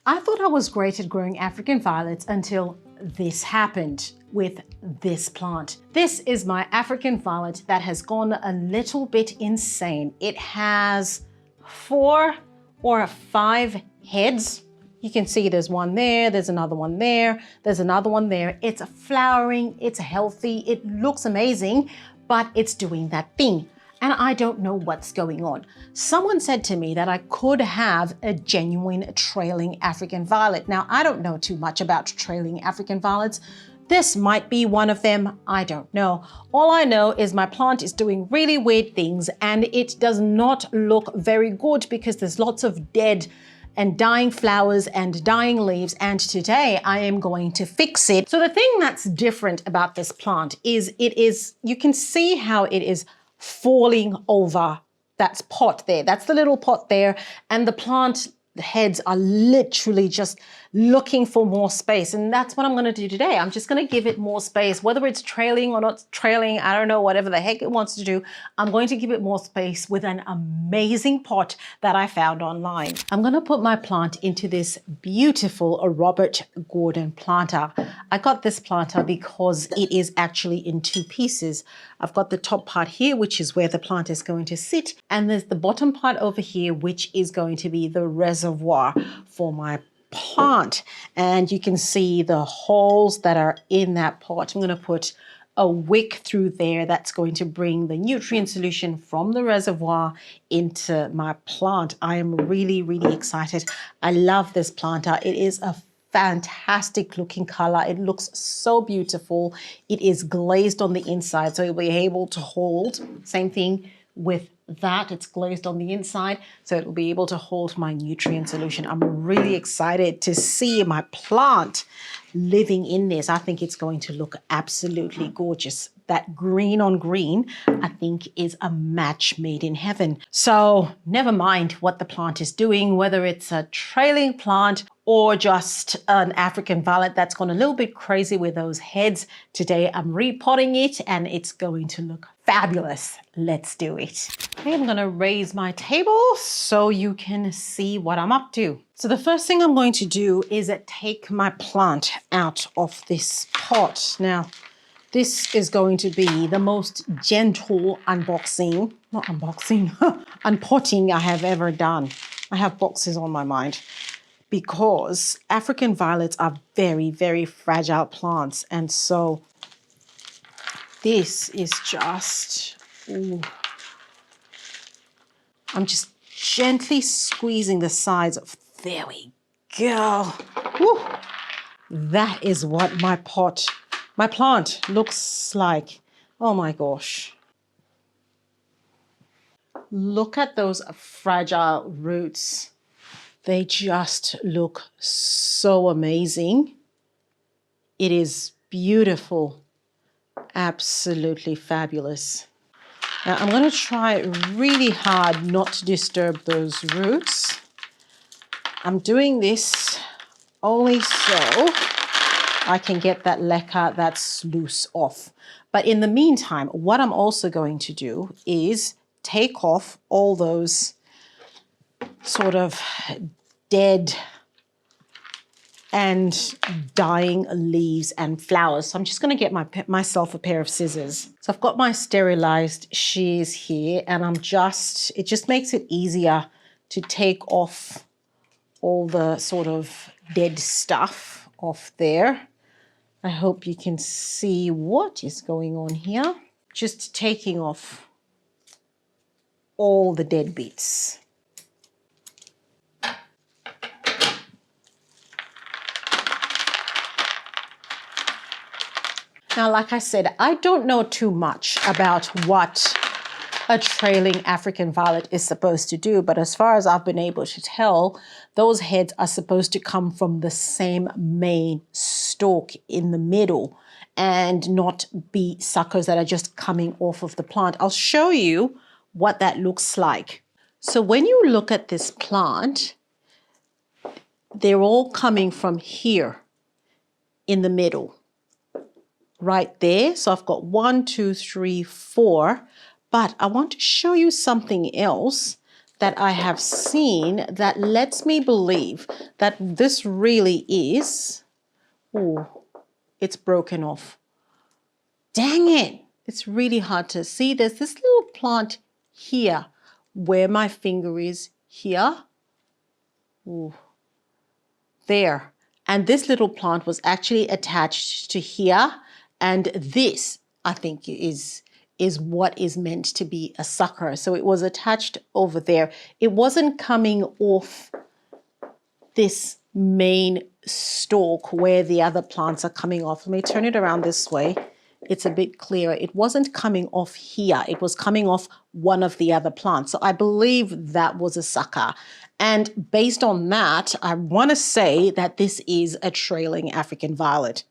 I thought I was great at growing African violets until this happened with this plant. This is my African violet that has gone a little bit insane. It has 4 or 5 heads. You can see there's one there, there's another one there, there's another one there. It's flowering, it's healthy, it looks amazing, but it's doing that thing. And I don't know what's going on. Someone said to me that I could have a genuine trailing African violet. Now, I don't know too much about trailing African violets. This might be one of them, I don't know. All I know is my plant is doing really weird things and it does not look very good because there's lots of dead and dying flowers and dying leaves, and today I am going to fix it. So the thing that's different about this plant is you can see how it is falling over that pot there. That's the little pot there, and the plant heads are literally just looking for more space, and that's what I'm going to do today. I'm just going to give it more space, whether it's trailing or not trailing, I don't know, whatever the heck it wants to do. I'm going to give it more space with an amazing pot that I found online. I'm going to put my plant into this beautiful Robert Gordon planter. I got this planter because it is actually in 2 pieces. I've got the top part here, which is where the plant is going to sit, and there's the bottom part over here, which is going to be the reservoir for my plant. And you can see the holes that are in that pot. I'm going to put a wick through there that's going to bring the nutrient solution from the reservoir into my plant. I am really, really excited. I love this planter. It is a fantastic looking color. It looks so beautiful. It is glazed on the inside, so you'll be able to hold. Same thing with that, it's glazed on the inside, so it will be able to hold my nutrient solution. I'm really excited to see my plant living in this. I think it's going to look absolutely gorgeous. That green on green, I think, is a match made in heaven. So never mind what the plant is doing, whether it's a trailing plant or just an African violet that's gone a little bit crazy with those heads. Today I'm repotting it and it's going to look fabulous. Let's do it. Okay, I'm gonna raise my table so you can see what I'm up to. So the first thing I'm going to do is take my plant out of this pot. Now, this is going to be the most gentle unpotting I have ever done. I have boxes on my mind because African violets are very, very fragile plants. And so this is just, ooh, I'm just gently squeezing the sides of, there we go. Woo. That is what my plant looks like. Oh my gosh. Look at those fragile roots. They just look so amazing. It is beautiful. Absolutely fabulous. Now I'm going to try really hard not to disturb those roots. I'm doing this only so I can get that leca that's loose off. But in the meantime, what I'm also going to do is take off all those sort of dead and dying leaves and flowers. So I'm just going to get myself a pair of scissors. So I've got my sterilized shears here, and it just makes it easier to take off all the sort of dead stuff off there. I hope you can see what is going on here. Just taking off all the dead bits. Now, like I said, I don't know too much about what a trailing African violet is supposed to do, but as far as I've been able to tell, those heads are supposed to come from the same main stalk in the middle and not be suckers that are just coming off of the plant. I'll show you what that looks like. So when you look at this plant, they're all coming from here in the middle, right there. So I've got 1, 2, 3, 4, but I want to show you something else that I have seen that lets me believe that this really is, oh, it's broken off. Dang it. It's really hard to see. There's this little plant here where my finger is here. Ooh, there. And this little plant was actually attached to here. And this, I think, is what is meant to be a sucker. So it was attached over there. It wasn't coming off this main stalk where the other plants are coming off. Let me turn it around this way. It's a bit clearer. It wasn't coming off here. It was coming off one of the other plants. So I believe that was a sucker. And based on that, I want to say that this is a trailing African violet.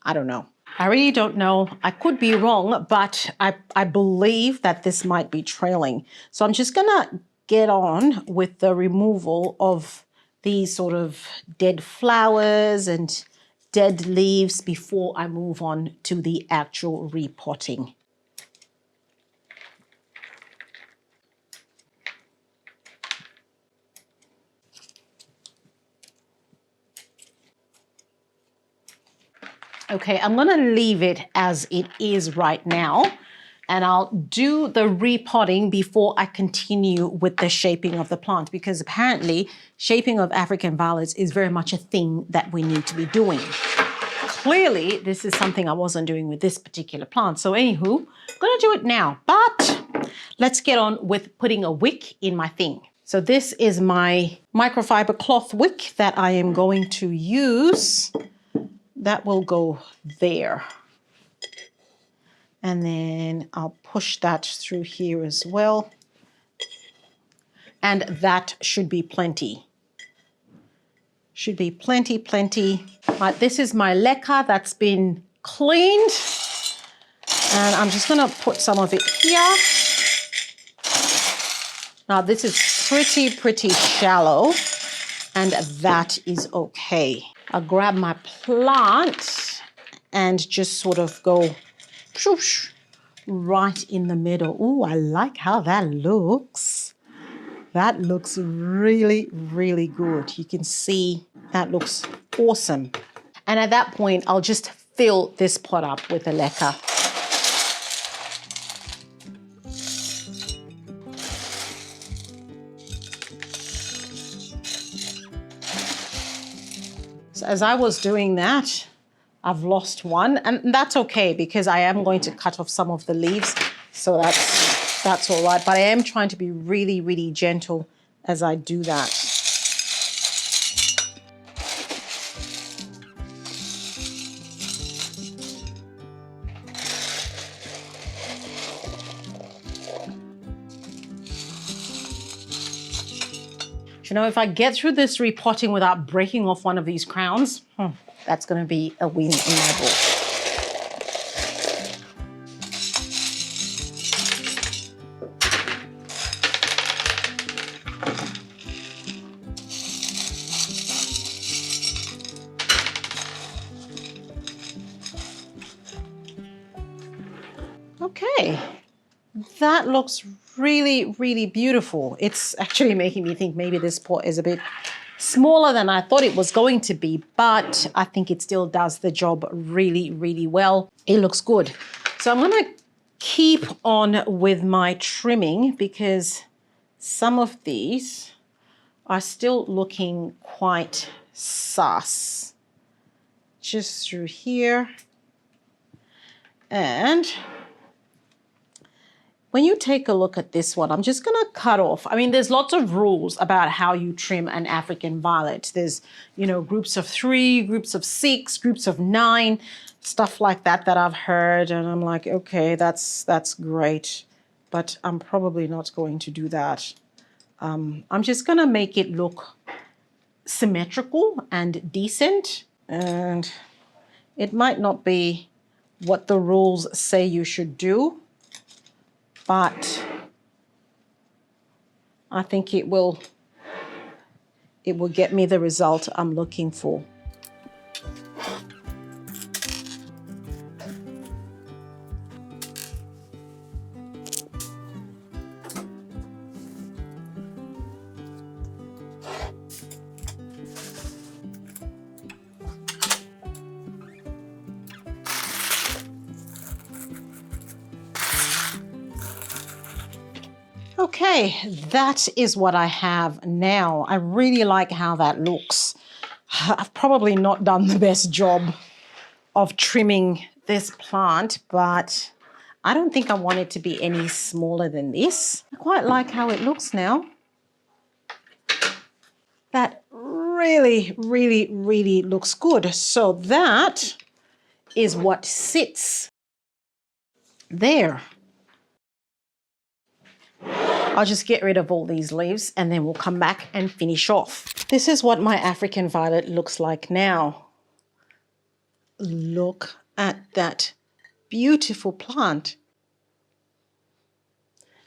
I don't know. I really don't know. I could be wrong, but I believe that this might be trailing. So I'm just going to get on with the removal of these sort of dead flowers and dead leaves before I move on to the actual repotting. Okay, I'm going to leave it as it is right now, and I'll do the repotting before I continue with the shaping of the plant, because apparently shaping of African violets is very much a thing that we need to be doing. Clearly, this is something I wasn't doing with this particular plant. So anywho, I'm going to do it now, but let's get on with putting a wick in my thing. So this is my microfiber cloth wick that I am going to use. That will go there. And then I'll push that through here as well. And that should be plenty. Should be plenty, plenty. Right, this is my Leca that's been cleaned. And I'm just gonna put some of it here. Now this is pretty shallow, and that is okay. I'll grab my plant and just sort of go shoosh, right in the middle. Ooh, I like how that looks. That looks really, really good. You can see that looks awesome. And at that point, I'll just fill this pot up with a Leca. So as I was doing that, I've lost one, and that's okay because I am going to cut off some of the leaves, so that's all right. But I am trying to be really, really gentle as I do that. You know, if I get through this repotting without breaking off one of these crowns, that's going to be a win in my book. Okay, that looks really, really beautiful. It's actually making me think maybe this pot is a bit smaller than I thought it was going to be, but I think it still does the job really, really well. It looks good. So I'm going to keep on with my trimming because some of these are still looking quite sus. Just through here. And when you take a look at this one, I'm just going to cut off. I mean, there's lots of rules about how you trim an African violet. There's, you know, groups of 3, groups of 6, groups of 9, stuff like that I've heard. And I'm like, okay, that's great. But I'm probably not going to do that. I'm just going to make it look symmetrical and decent. And it might not be what the rules say you should do, but I think it will get me the result I'm looking for. Okay, that is what I have now. I really like how that looks. I've probably not done the best job of trimming this plant, but I don't think I want it to be any smaller than this. I quite like how it looks now. That really, really, really looks good. So that is what sits there. I'll just get rid of all these leaves and then we'll come back and finish off. This is what my African violet looks like now. Look at that beautiful plant.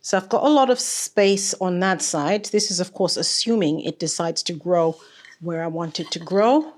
So I've got a lot of space on that side. This is, of course, assuming it decides to grow where I want it to grow.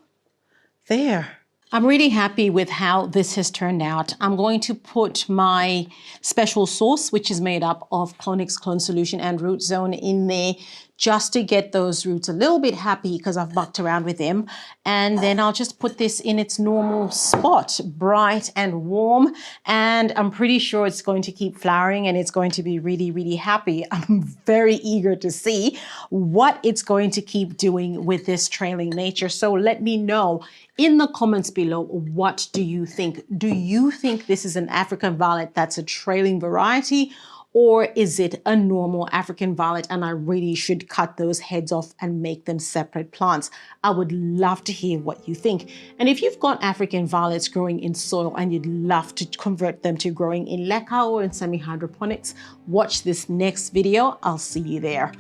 There. I'm really happy with how this has turned out. I'm going to put my special sauce, which is made up of Clonix Clone Solution and Root Zone, in there just to get those roots a little bit happy because I've mucked around with them. And then I'll just put this in its normal spot, bright and warm. And I'm pretty sure it's going to keep flowering and it's going to be really, really happy. I'm very eager to see what it's going to keep doing with this trailing nature. So let me know in the comments below, what do you think? Do you think this is an African violet that's a trailing variety? Or is it a normal African violet and I really should cut those heads off and make them separate plants? I would love to hear what you think. And if you've got African violets growing in soil and you'd love to convert them to growing in Leca or in semi-hydroponics, watch this next video. I'll see you there.